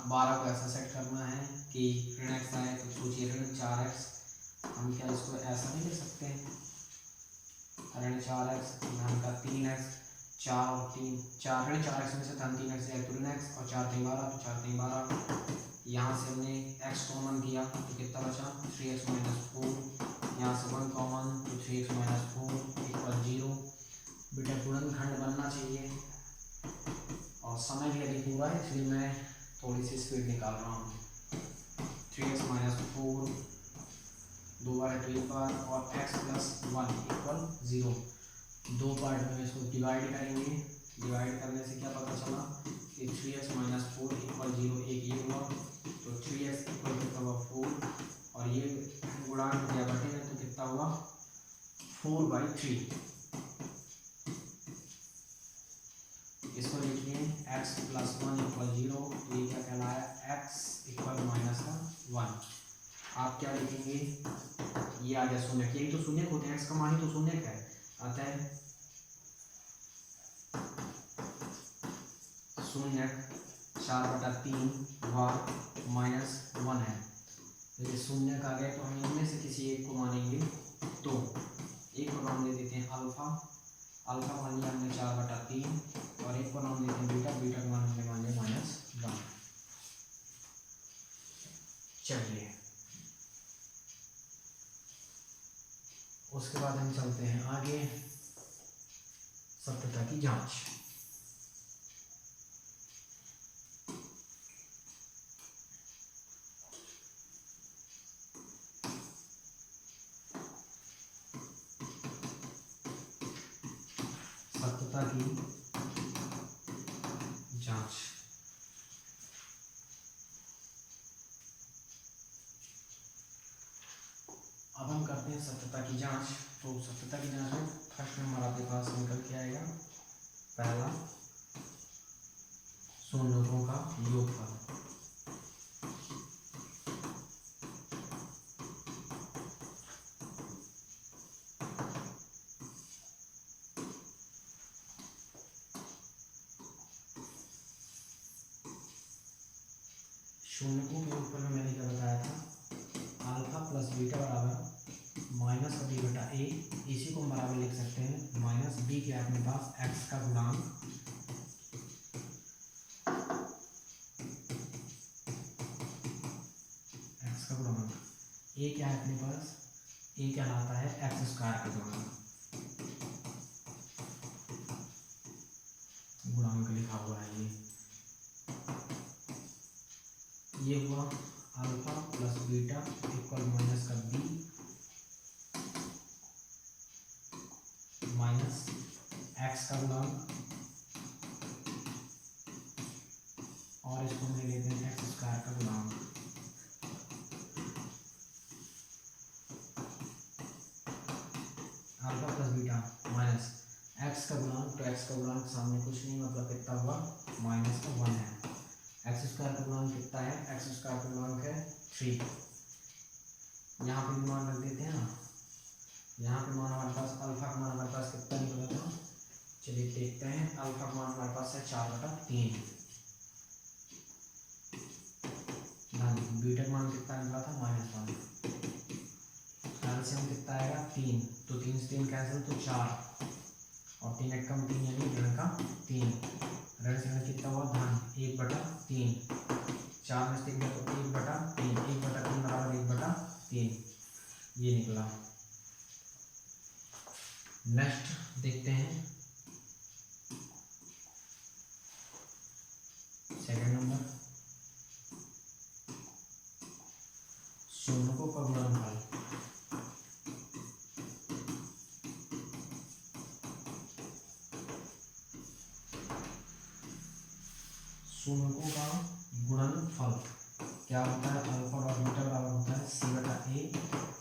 12 को ऐसा सेट करना है कि ऋण x आए तो सोचिए ऋण 4x, हम क्या इसको ऐसा नहीं लिख सकते हैं, ऋण 4x धन का 3x, 4 और 3, 4 ऋण 4x में से धन 3x जाए तो ऋण x, और 4 3 12 तो 4 3 12। यहाँ से हमने x कॉमन किया तो कितना बचा 3x माइनस 4, यहाँ से 1 कॉमन तो 3x माइनस 4 इक्वल 0। बेटा गुणनखंड बनना चाहिए, और समय भी अभी पूरा है इसलिए मैं थोड़ी सी स्पीड निकाल रहा हूँ। 3x माइनस 4 2 बार है तो 1 बार, और x प्लस 1 इक्वल 0। 2 पार्ट में इसको डिवाइड करेंगे, डिवाइड करने से क्या पता चला कि 3x माइनस 4 इक्वल 0, एक ये हुआ तो 3x इक्वल कितना हुआ 4, और ये गुणांक दिया बटे में तो कितना हुआ 4/3। इसको लिखिए x प्लस 1 इक्वल 0, तो ये क्या कहलाया x इक्वल माइनस का 1। आप क्या लिखेंगे, ये आ गया शून्य, यही तो शून्य होते हैं, x का मान ही तो शून्य है। अतः 0.4/3 व -1 है। तो ये 0 का गया तो हम इनमें से किसी एक को मानेंगे। तो एक को नाम दे देते हैं अल्फा। अल्फा मान लिया हमने 4/3 और एक को नाम देते हैं बीटा। बीटा का मान हमने मान लिया -1। चलिए उसके बाद हम चलते हैं आगे सत्यता की जांच। सत्यता की जांच। अब हम करते हैं सत्यता की जांच। तो सत्यता की जांच में फर्स्ट नंबर आपके पास निकल के आएगा पहला शून्यकों का योगफल। शून्यकों के योगफल में मैंने क्या बताया था, अल्फा प्लस बीटा बराबर -b/a। इसी को हम बराबर लिख सकते हैं -b के अपने पास x का गुणांक a क्या है अपने पास, a कहलाता है x² का गुणांक लिखा हुआ है। ये हुआ alpha plus beta equal minus का b माइनस x का गुणांक और इसको हम ले लेते हैं x² का गुणांक। Alpha plus beta minus x का गुणांक, तो x का गुणांक सामने कुछ नहीं मतलब कितना हुआ -1 है। x² का गुणांक कितना है, x² का गुणांक है 3। यहाँ पे मान रख देते हैं ना, यहाँ पे मान हमारे पास अल्फा का मान हमारे पास कितना निकला था, चलिए देखते हैं। अल्फा का मान हमारे पास है 4/3। बीटा का मान कितना निकला था -1। कैल्शियम कितना आएगा 3, तो 3 से 3 कैंसिल तो 4 और 3 एकम 3 यानी ऋण का 3। ऋण से कितना हुआ धन 1/3। 4 में से 3 तो 1/3, 1/3 बराबर 1/3 ये निकला। नेक्स्ट देखते हैं सेकंड नंबर शून्यकों का गुणनफल। शून्यकों का गुणनफल क्या होता है, अल्फा और बीटा बराबर होता है c/a।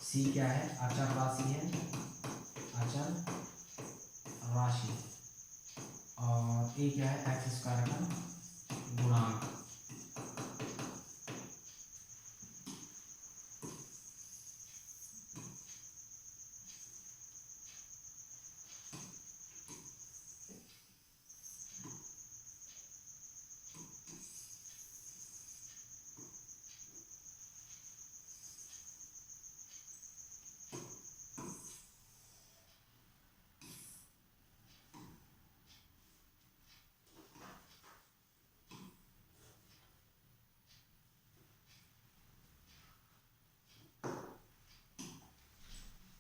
c क्या है, अचर राशि है, अचर राशि, और a क्या है x² का गुणांक।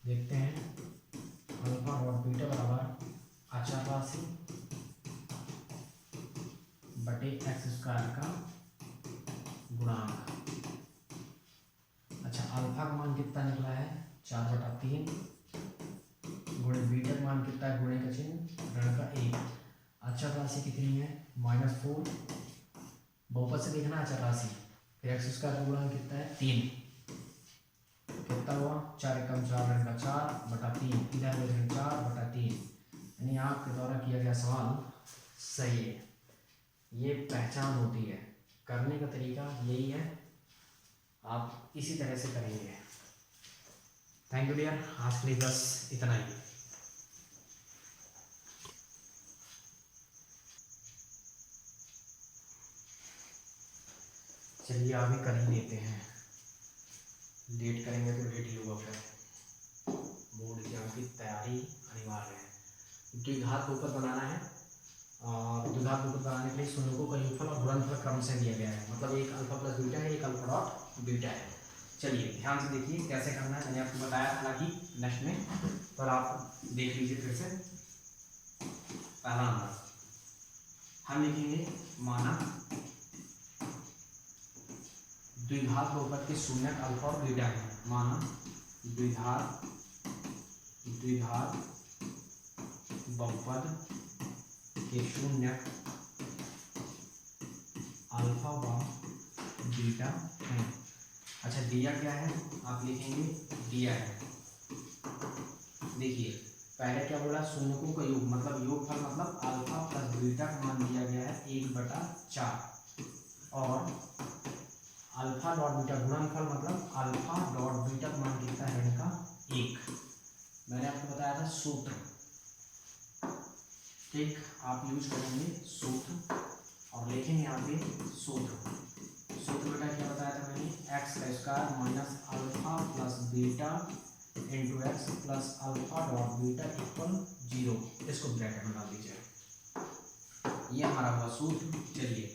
देखते हैं अल्फा और बीटा बराबर अचर राशि बटे x² का गुणांक। अच्छा, अल्फा का मान कितना निकला है 4/3 गुणे बीटा का मान कितना है, गुणे का चिन्ह ऋण का 1। अचर राशि कितनी है -4। बहुपद से देखना अचर राशि, फिर x² का गुणांक कितना है 3। कितना हुआ 4 एकम 4 ऋण का 4/3, इधर ऋण 4/3। यानी आपके द्वारा किया गया सवाल सही है। ये पहचान होती है, करने का तरीका यही है, आप इसी तरह से करेंगे। थैंक यू डियर, आज के लिए बस इतना ही। चलिए आगे कर ही लेते हैं, लेट करेंगे तो लेट ही होगा, फिर बोर्ड एग्जाम की तैयारी अनिवार्य है। द्विघात बहुपद बनाना है और द्विघात बहुपद बनाने के लिए शून्यों का योगफल और गुणनफल क्रम से दिया गया है, मतलब एक अल्फा प्लस बीटा है, एक अल्फा डॉट बीटा है। चलिए ध्यान से देखिए कैसे करना है, मैंने आपको बताया हालांकि नेक्स्ट में, पर आप देख लीजिए फिर से। पहला नंबर हम लिखेंगे, माना द्विघात बहुपद के शून्यक अल्फा और बीटा है। माना द्विघात बहुपद के शून्यक अल्फा व बीटा है। अच्छा दिया क्या है, आप लिखेंगे दिया है। देखिए पहले क्या बोला, शून्यकों का योग, मतलब योगफल मतलब अल्फा प्लस बीटा का मान दिया गया है 1/4 और अल्फा डॉट बीटा गुणनफल मतलब अल्फा डॉट बीटा का मान कितना है इनका 1। मैंने आपको बताया था सूत्र, ठीक, आप यूज करेंगे सूत्र और लिखेंगे यहाँ पे सूत्र। सूत्र बेटा क्या बताया था मैंने, एक्स का square minus alpha plus beta into x plus alpha dot beta equal 0। इसको ब्रैकेट में डाल दीजिए, ये हमारा हुआ सूत्र। चलिए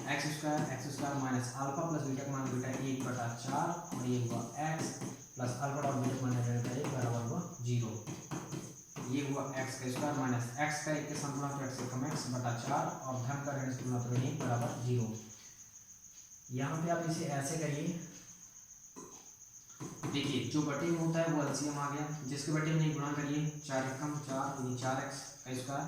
x square minus alpha plus beta का मान बीटा 1/4 और ये हुआ x plus alpha dot beta का मान बीटा 1 बराबर हुआ 0। ये हुआ एक्स का स्क्वायर माइनस एक्स का 1 के साथ गुणा तो एक्स का एक्स बटा 4 और धन का ऋण से गुणा तो 1 बराबर 0। यहाँ पे आप इसे ऐसे करिए, देखिए जो बटे में होता है वो एलसीएम आ गया, जिसके बटे में नहीं गुणा करिए, 4 एकम 4 यानी 4x का स्क्वायर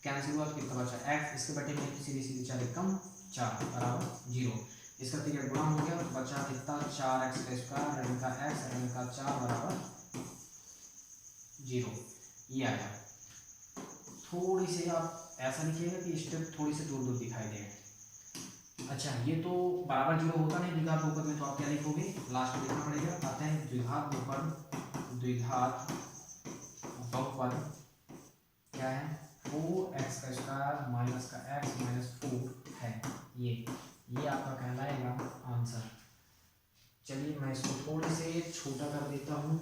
कैंसिल हुआ, कितना बचा x, इसके बटे में सीधे सीधे 4 एकम 4 बराबर 0। इसका तीन गुणा हो गया, बचा कितना 4x का स्क्वायर ऋण का x ऋण का 4 बराबर 0। ये आया। थोड़ी सी आप ऐसा लिखिएगा कि स्टेप थोड़ी सी दूर दूर दिखाई दे। अच्छा ये तो बराबर 0 होता नहीं द्विघात बहुपद में, तो आप क्या लिखोगे, लास्ट में लिखना पड़ेगा। आते हैं द्विघात बहुपद क्या है, 4x का स्क्वायर माइनस का x माइनस 4 है। ये आपका कहलाएगा आंसर। चलिए मैं इसको थोड़ी से छोटा कर देता हूँ।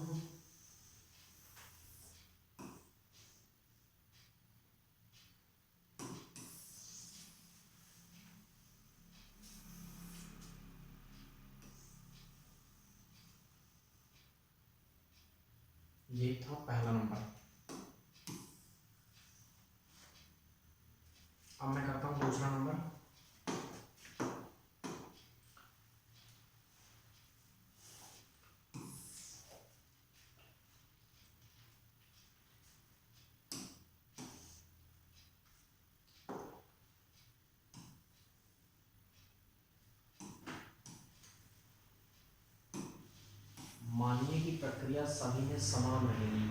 ये था पहला नंबर। अब मैं करता हूँ दूसरा नंबर। मानिए कि प्रक्रिया सभी में समान रहेगी।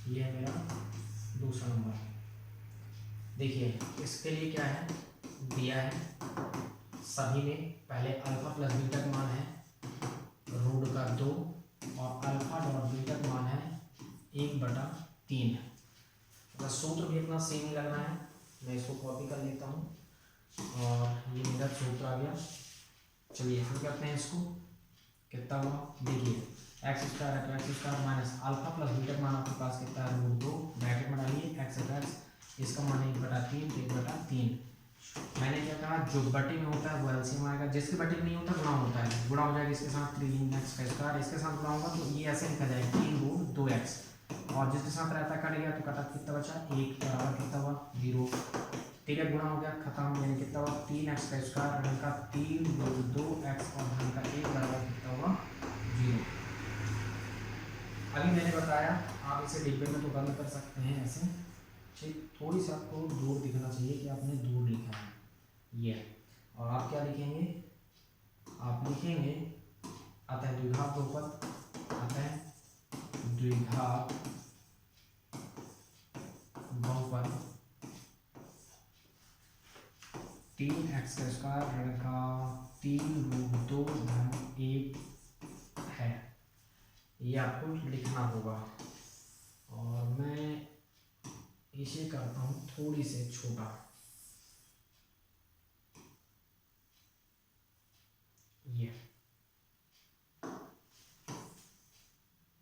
ये है मेरा दूसरा नंबर। देखिए इसके लिए क्या है दिया है, सभी में पहले अल्फा प्लस बीटा का मान है रूट का 2 और अल्फा डॉट बीटा का मान है 1/3। तो सूत्र भी अपना सेम ही लगना है, मैं इसको कॉपी कर लेता हूँ और ये मेरा सूत्र आ गया। चलिए शुरू करते हैं इसको। कितना हुआ, देखिए एक्स स्क्वायर है तो x square minus alpha plus beta का मान आपके पास कितना है रूट 2, ब्रैकेट में डालिए एक्स एक्स, इसका मान 1/3 1/3। मैंने क्या कहा, जो बटे में होता है वो एलसीएम आएगा, जिसके बटे में नहीं होता गुणा होता है, गुणा हो जाएगा इसके साथ 3x का स्क्वायर, इसके साथ गुणा होगा तो ये ऐसे लिखा जाएगा 3√2x और जिसके साथ रहता कट गया तो कटा कितना बचा 1 बराबर कितना हुआ 0। 3 गुणा हो गया खत्म, यानी कितना हुआ 3x का स्क्वायर ऋण का 3√2x और धन का 1 बराबर कितना हुआ 0। अभी मैंने बताया आप इसे डिब्बे में तो बंद कर सकते हैं ऐसे, ठीक, थोड़ी सी आपको दूर दिखना चाहिए कि आपने दूर लिखा है ये। और आप क्या लिखेंगे, आप लिखेंगे आता है द्विघात बहुपद, आता है द्विघात बहुपद 3x का स्क्वायर ऋण का 3√2 है। ये आपको लिखना होगा और मैं इसे करता हूँ थोड़ी से छोटा।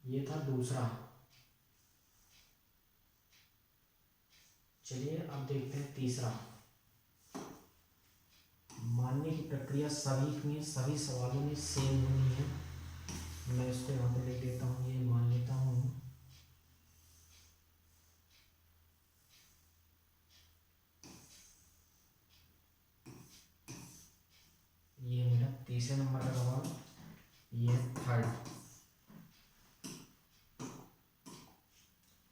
ये था दूसरा। चलिए अब देखते हैं तीसरा। मानने की प्रक्रिया सभी सवालों में सेम होनी है। मैं इसको यहाँ पे लिख देता हूँ, ये मान लेता हूँ। ये मेरा तीसरे नंबर का सवाल, ये थर्ड।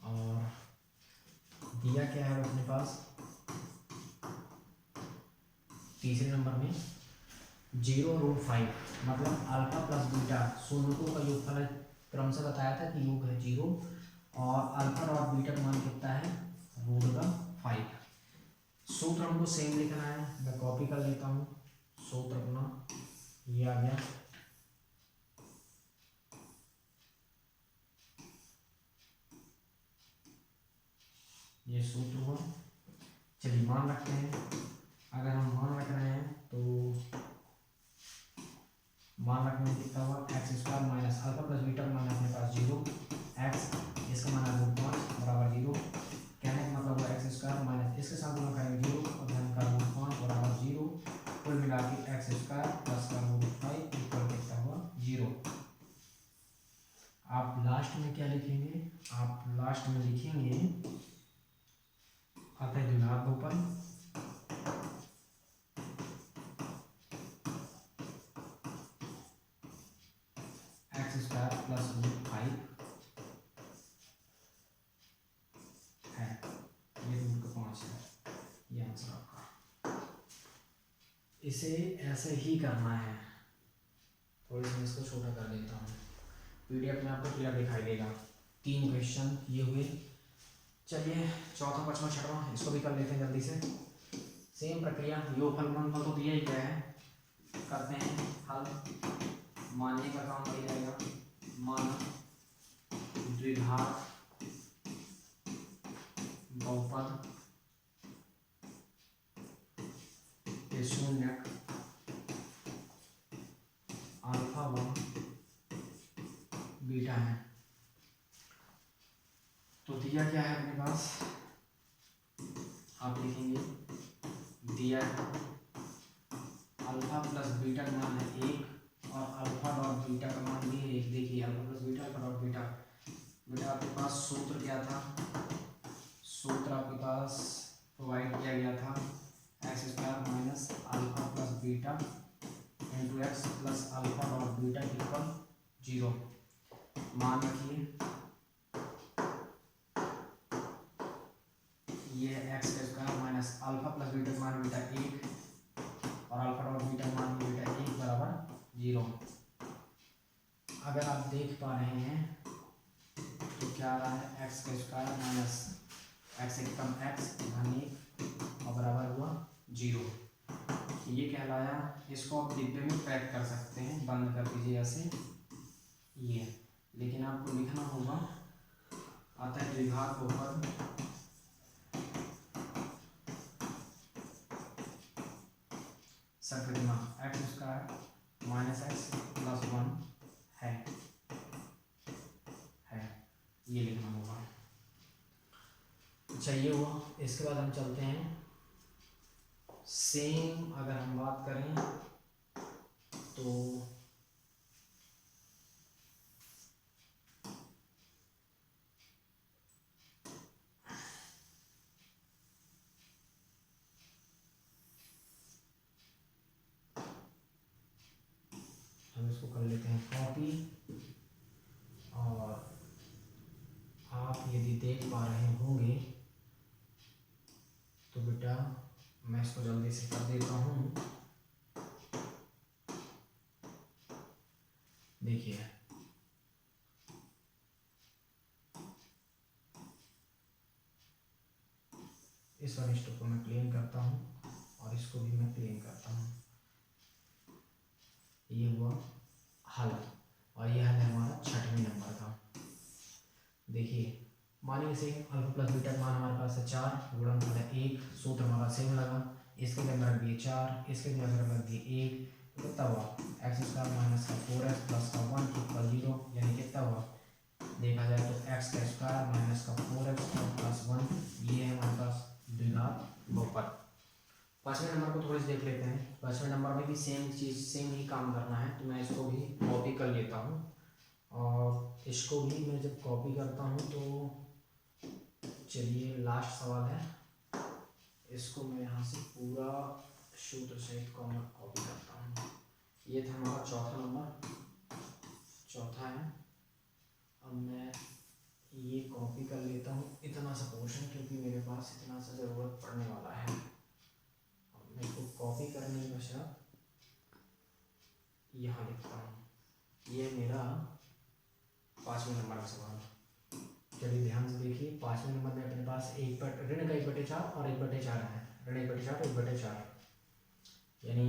और दिया क्या है अपने पास तीसरे नंबर में 0√5, मतलब अल्फा प्लस बीटा शून्यकों का योगफल है। क्रमशः बताया था कि योग है 0 और अल्फा डॉट बीटा का मान कितना है √5। सूत्र हमको सेम लिखना है, मैं कॉपी कर लेता हूँ सूत्र अपना, ये आ गया। ये सूत्र हुआ। चलिए मान रखते हैं। अगर हम मान रख रहे हैं तो मान रखने में कितना हुआ x² minus alpha plus beta मान अपने पास 0, x इसका मान है √5 बराबर 0। कहने का मतलब हुआ x² माइनस इसके साथ गुणा करेंगे 0 और धन का √5 बराबर 0। कुल मिला के x² प्लस का √5 इक्वल कितना हुआ 0। आप लास्ट में क्या लिखेंगे, आप लास्ट में लिखेंगे अतः द्विघात x² प्लस √5 है, ये √5 है, ये आंसर आपका। इसे ऐसे ही करना है। थोड़ी सी इसको छोटा कर देता हूँ, पीडीएफ में आपको क्लियर दिखाई देगा। 3 क्वेश्चन ये हुए। चलिए चौथा पांचवा छठवां इसको भी कर लेते हैं जल्दी से। सेम प्रक्रिया, योगफल गुणनफल तो दिया ही गया है, करते हैं हल। मानने का काम वही रहेगा, मान द्विघात बहुपद के शून्यक अल्फा व बीटा है। तो दिया क्या है अपने पास, आप लिखेंगे दिया अल्फा प्लस बीटा का मान है 1 और अल्फा डॉट बीटा का मान भी है 1। देखिए alpha plus beta alpha dot beta, बेटा आपके पास सूत्र क्या था, सूत्र आपके पास प्रोवाइड किया गया था x² minus alpha plus beta into x plus alpha dot beta equal 0। मान रखिए ये x² minus alpha plus beta का मान बीटा 1 और अल्फा डॉट बीटा का मान बीटा 1 बराबर 0। अगर आप देख पा रहे हैं तो क्या आ रहा है x² माइनस x एकम x धन 1 और बराबर हुआ 0। ये कहलाया। इसको आप डिब्बे में पैक कर सकते हैं, बंद कर दीजिए ऐसे ये, लेकिन आपको लिखना होगा अतः द्विघात बहुपद सकृतमा x² माइनस x प्लस 1 है, ये लिखना होगा। अच्छा ये हुआ। इसके बाद हम चलते हैं सेम, अगर हम बात करें तो हम इसको कर लेते हैं कॉपी। और आप यदि देख पा रहे होंगे तो बेटा मैं इसको जल्दी से कर देता हूँ। देखिए इस अनिष्ट को मैं क्लीन करता हूँ और इसको भी मैं से अल्फा प्लस बीटा का मान हमारे पास है 4, गुणनफल है 1, सूत्र हमारा सेम लगा, इसके अंदर रख दिए 4, इसके अंदर रख दिए 1, तो कितना हुआ एक्स स्क्वायर माइनस का 4x प्लस का 1 इक्वल 0, यानी कितना हुआ देखा जाए तो एक्स का स्क्वायर माइनस का 4x प्लस 1, ये है हमारे पास द्विघात बहुपद। पाँचवें नंबर को थोड़ी सी देख लेते हैं। पाँचवें नंबर में भी सेम चीज़ सेम ही काम करना है, तो मैं इसको भी कॉपी कर लेता हूँ और इसको भी मैं जब कॉपी करता हूँ तो चलिए लास्ट सवाल है, इसको मैं यहाँ से पूरा सूत्र सहित को मैं कॉपी करता हूँ। ये था हमारा चौथा नंबर, चौथा है। अब मैं ये कॉपी कर लेता हूँ इतना सा पोर्शन, क्योंकि मेरे पास इतना सा ज़रूरत पड़ने वाला है। मैं इसको कॉपी करने के पश्चात यहाँ लिखता हूँ। ये मेरा पाँचवें नंबर का सवाल। चलिए ध्यान से देखिए, पाँचवें नंबर में अपने पास ऋण का 1/4 और 1/4 है, ऋण 1/4 1/4, यानी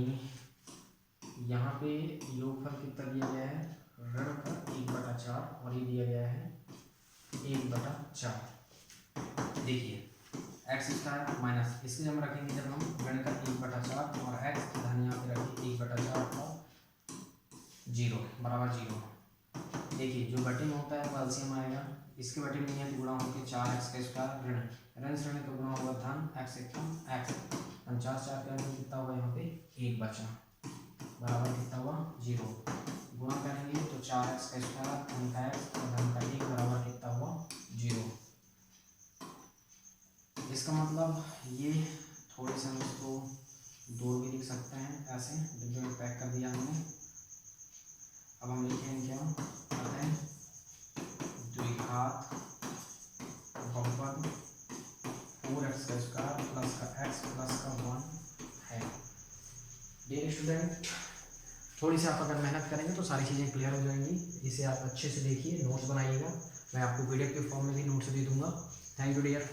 यहाँ पे योगफल कितना दिया गया है ऋण का 1/4 और ये दिया गया है 1/4। देखिए एक्स स्क्वायर माइनस इसके जब रखेंगे जब हम ऋण का 1/4 और एक्स धन यहाँ पे रखेंगे 1/4 और 0 बराबर 0। देखिए जो बटे में होता है वो एलसीएम आएगा, इसके बटे में नहीं है तो गुणा होकर 4x का स्क्वायर ऋण से ऋण का गुणा होगा धन x x 4 का कितना हुआ यहाँ पे 1 बचा बराबर कितना हुआ 0। गुणा करेंगे तो 4x का स्क्वायर धन का x और धन का 1 बराबर कितना हुआ 0। इसका मतलब ये थोड़े से हम इसको दूर भी लिख सकते हैं, ऐसे डिब्बे में पैक कर दिया हमने। अब हम लिखेंगे क्या कहते हैं द्विघात बहुपद 4x का स्क्वायर प्लस का x प्लस का 1 है। डियर स्टूडेंट, थोड़ी सी आप अगर मेहनत करेंगे तो सारी चीज़ें क्लियर हो जाएंगी। इसे आप अच्छे से देखिए, नोट्स बनाइएगा, मैं आपको पीडीएफ के फॉर्म में भी नोट्स दे दूंगा। Thank you dear.